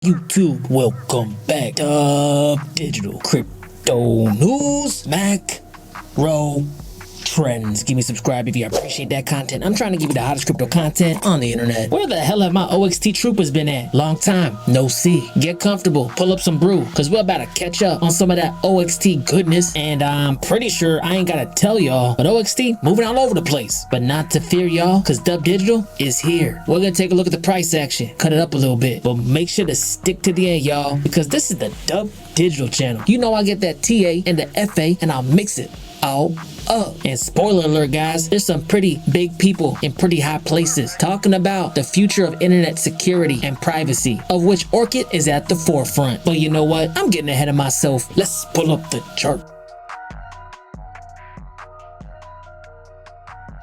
YouTube, welcome back to Digital Crypto News Macro Trends. Give me a subscribe if you appreciate that content. I'm trying to give you the hottest crypto content on the internet. Where the hell have my OXT troopers been at? Long time, no see. Get comfortable, pull up some brew, cause we're about to catch up on some of that OXT goodness. And I'm pretty sure I ain't gotta tell y'all, but OXT moving all over the place. But not to fear y'all, cause Dub Digital is here. We're gonna take a look at the price action, cut it up a little bit, but make sure to stick to the end, y'all, because this is the Dub Digital channel. You know I get that TA and the FA and I'll mix it all up. And spoiler alert, guys, there's some pretty big people in pretty high places talking about the future of internet security and privacy, of which Orchid is at the forefront. But you know what? I'm getting ahead of myself. Let's pull up the chart.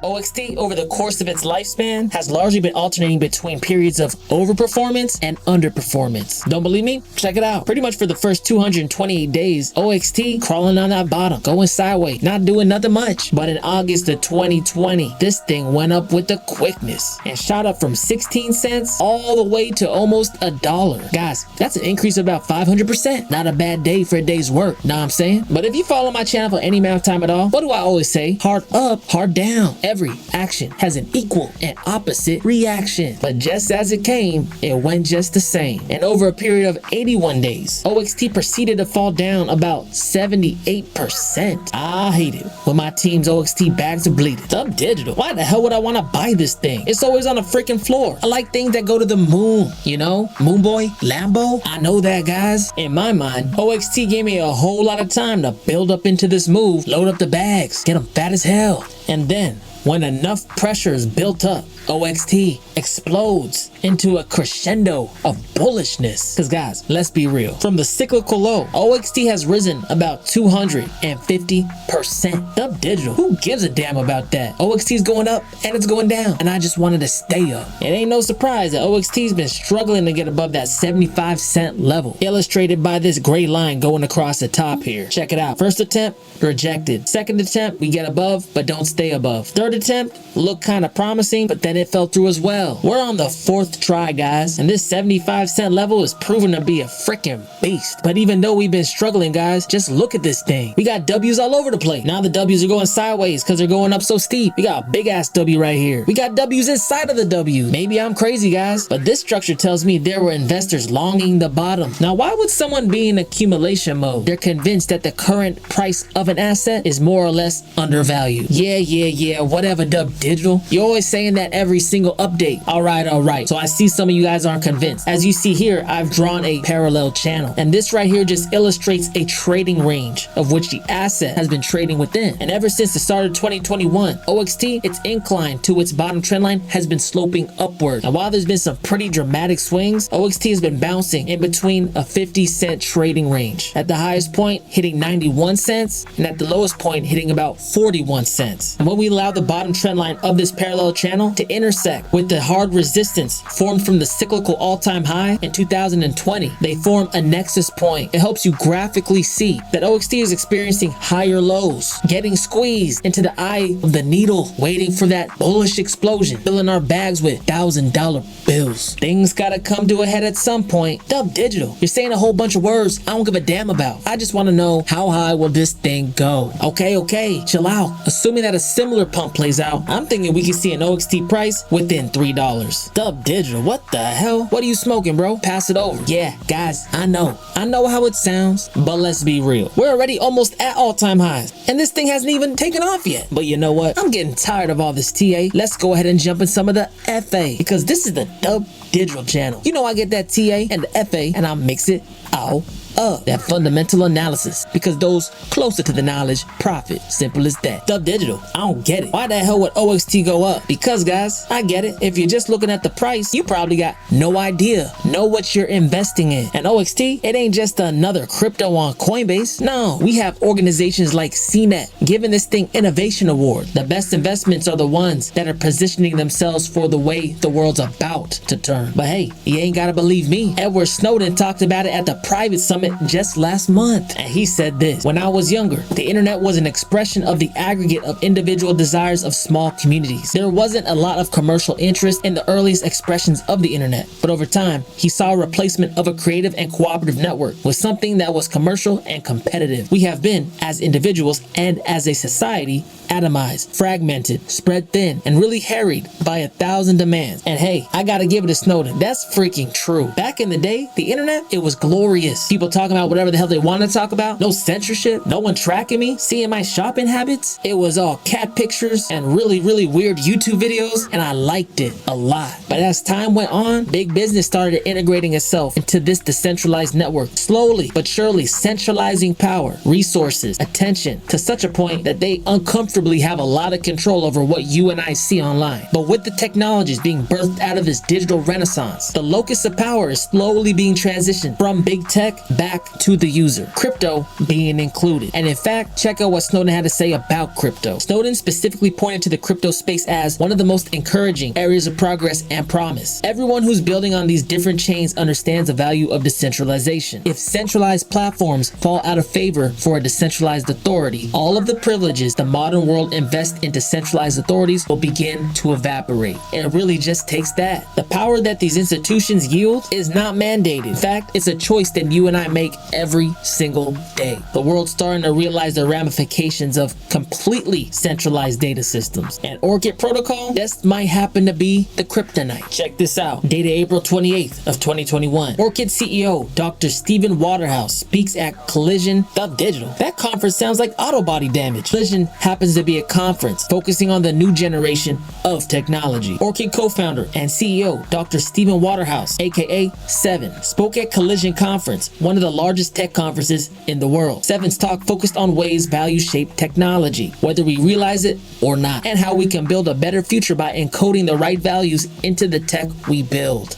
OXT, over the course of its lifespan, has largely been alternating between periods of overperformance and underperformance. Don't believe me? Check it out. Pretty much for the first 228 days, OXT crawling on that bottom, going sideways, not doing nothing much. But in August of 2020, this thing went up with the quickness and shot up from 16 cents all the way to almost $1. Guys, that's an increase of about 500%. Not a bad day for a day's work, know what I'm saying? But if you follow my channel for any amount of time at all, what do I always say? Hard up, hard down. Every action has an equal and opposite reaction, but just as it came, it went just the same. And over a period of 81 days, OXT proceeded to fall down about 78%. I hate it when my team's OXT bags are bleeding. Dub Digital, why the hell would I want to buy this thing? It's always on the freaking floor. I like things that go to the moon, you know? Moon Boy, Lambo, I know that, guys. In my mind, OXT gave me a whole lot of time to build up into this move, load up the bags, get them fat as hell, and then when enough pressure is built up, OXT explodes into a crescendo of bullishness. Because guys, let's be real. From the cyclical low, OXT has risen about 250%. Dub Digital, who gives a damn about that? OXT is going up and it's going down, and I just wanted to stay up. It ain't no surprise that OXT's been struggling to get above that 75-cent level, illustrated by this gray line going across the top here. Check it out. First attempt, rejected. Second attempt, we get above but don't stay above. Third attempt, looked kind of promising, but then it fell through as well. We're on the fourth try, guys, and this 75-cent level is proven to be a freaking beast. But even though we've been struggling, guys, just look at this thing. We got W's all over the place. Now the W's are going sideways because they're going up so steep. We got a big ass W right here. We got W's inside of the W. Maybe I'm crazy, guys, but this structure tells me there were investors longing the bottom. Now, why would someone be in accumulation mode? They're convinced that the current price of an asset is more or less undervalued. Yeah, whatever, Dub Digital. You're always saying that every single update. All right. So I see some of you guys aren't convinced. As you see here, I've drawn a parallel channel, and this right here just illustrates a trading range of which the asset has been trading within. And ever since the start of 2021, OXT, its incline to its bottom trend line has been sloping upward. And while there's been some pretty dramatic swings, OXT has been bouncing in between a 50-cent trading range. At the highest point, hitting 91 cents, and at the lowest point, hitting about 41 cents. And when we allow the bottom trend line of this parallel channel to intersect with the hard resistance formed from the cyclical all-time high in 2020, they form a nexus point. It helps you graphically see that OXT is experiencing higher lows, getting squeezed into the eye of the needle, waiting for that bullish explosion, filling our bags with $1,000 bills. Things gotta come to a head at some point. Dub Digital, you're saying a whole bunch of words I don't give a damn about. I just want to know, how high will this thing go? Okay, chill out. Assuming that a similar pump plays out, I'm thinking we can see an OXT price within $3. Dub Digital, what the hell? What are you smoking, bro? Pass it over. Yeah, guys, I know how it sounds, but let's be real. We're already almost at all-time highs, and this thing hasn't even taken off yet. But you know what? I'm getting tired of all this TA. Let's go ahead and jump in some of the FA, because this is the Dub Digital channel. You know I get that TA and the FA, and I'll mix it all up. That fundamental analysis, because those closer to the knowledge profit. Simple as that. Dub Digital, I don't get it. Why the hell would OXT go up? Because guys, I get it. If you're just looking at the price, you probably got no idea, know what you're investing in. And OXT, it ain't just another crypto on Coinbase. No, we have organizations like CNET giving this thing Innovation Award. The best investments are the ones that are positioning themselves for the way the world's about to turn. But hey, you ain't gotta believe me. Edward Snowden talked about it at the private summit just last month. And he said this: "When I was younger, the internet was an expression of the aggregate of individual desires of small communities. There wasn't a lot of commercial interest in the earliest expressions of the internet, but over time, he saw a replacement of a creative and cooperative network with something that was commercial and competitive. We have been, as individuals and as a society, atomized, fragmented, spread thin, and really harried by 1,000 demands." And hey, I gotta give it to Snowden. That's freaking true. Back in the day, the internet, it was glorious. People talking about whatever the hell they want to talk about. No censorship. No one tracking me, seeing my shopping habits. It was all cat pictures and really weird YouTube videos, and I liked it a lot. But as time went on, big business started integrating itself into this decentralized network, slowly but surely centralizing power, resources, attention, to such a point that they uncomfortably have a lot of control over what you and I see online. But with the technologies being birthed out of this digital renaissance, the locus of power is slowly being transitioned from big tech back to the user, crypto being included. And in fact, check out what Snowden had to say about crypto. Snowden specifically pointed to the crypto space as one of the most encouraging areas of progress and promise. Everyone who's building on these different chains understands the value of decentralization. If centralized platforms fall out of favor for a decentralized authority, all of the privileges the modern world invests into centralized authorities will begin to evaporate. And it really just takes that. The power that these institutions yield is not mandated. In fact, it's a choice that you and I make every single day. The world's starting to realize the ramifications of completely centralized data systems. And Orchid Protocol, this might happen to be the kryptonite. Check this out. Dated April 28th of 2021. Orchid CEO Dr. Stephen Waterhouse speaks at Collision Digital. That conference sounds like auto body damage. Collision happens to be a conference focusing on the new generation of technology. Orchid co-founder and CEO Dr. Stephen Waterhouse, aka Seven, spoke at Collision Conference, one of the largest tech conferences in the world. Seven's talk focused on ways value shape technology, whether we realize it or not, and how we can build a better future by encoding the right values into the tech we build.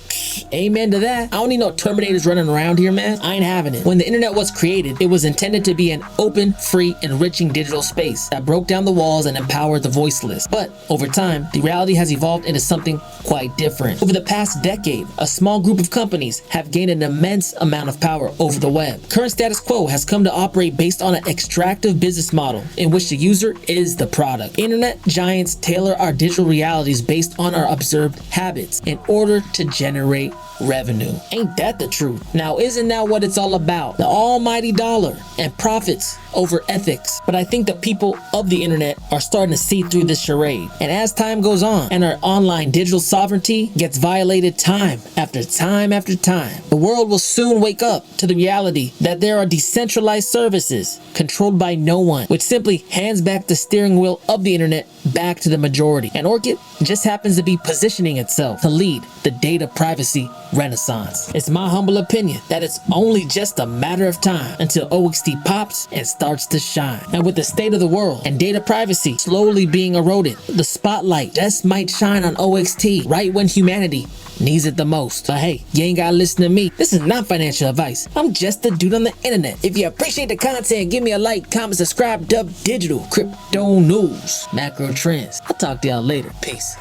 Amen to that. I don't need no Terminators running around here, man. I ain't having it. When the internet was created, it was intended to be an open, free, enriching digital space that broke down the walls and empowered the voiceless. But over time, the reality has evolved into something quite different. Over the past decade, a small group of companies have gained an immense amount of power over the web. Current status quo has come to operate based on an extractive business model in which the user is the product. Internet giants tailor our digital realities based on our observed habits in order to generate revenue. Ain't that the truth? Now, isn't that what it's all about? The almighty dollar and profits over ethics. But I think the people of the internet are starting to see through this charade. And as time goes on and our online digital sovereignty gets violated time after time after time, the world will soon wake up to the reality that there are decentralized services controlled by no one, which simply hands back the steering wheel of the internet back to the majority. And Orchid just happens to be positioning itself to lead the data privacy renaissance. It's my humble opinion that it's only just a matter of time until OXT pops and starts to shine. And with the state of the world and data privacy slowly being eroded, the spotlight just might shine on OXT right when humanity needs it the most. But hey, you ain't gotta listen to me. This is not financial advice. I'm just a dude on the internet. If you appreciate the content, give me a like, comment, subscribe, Dub Digital, crypto news, macro trends. I'll talk to y'all later. Peace.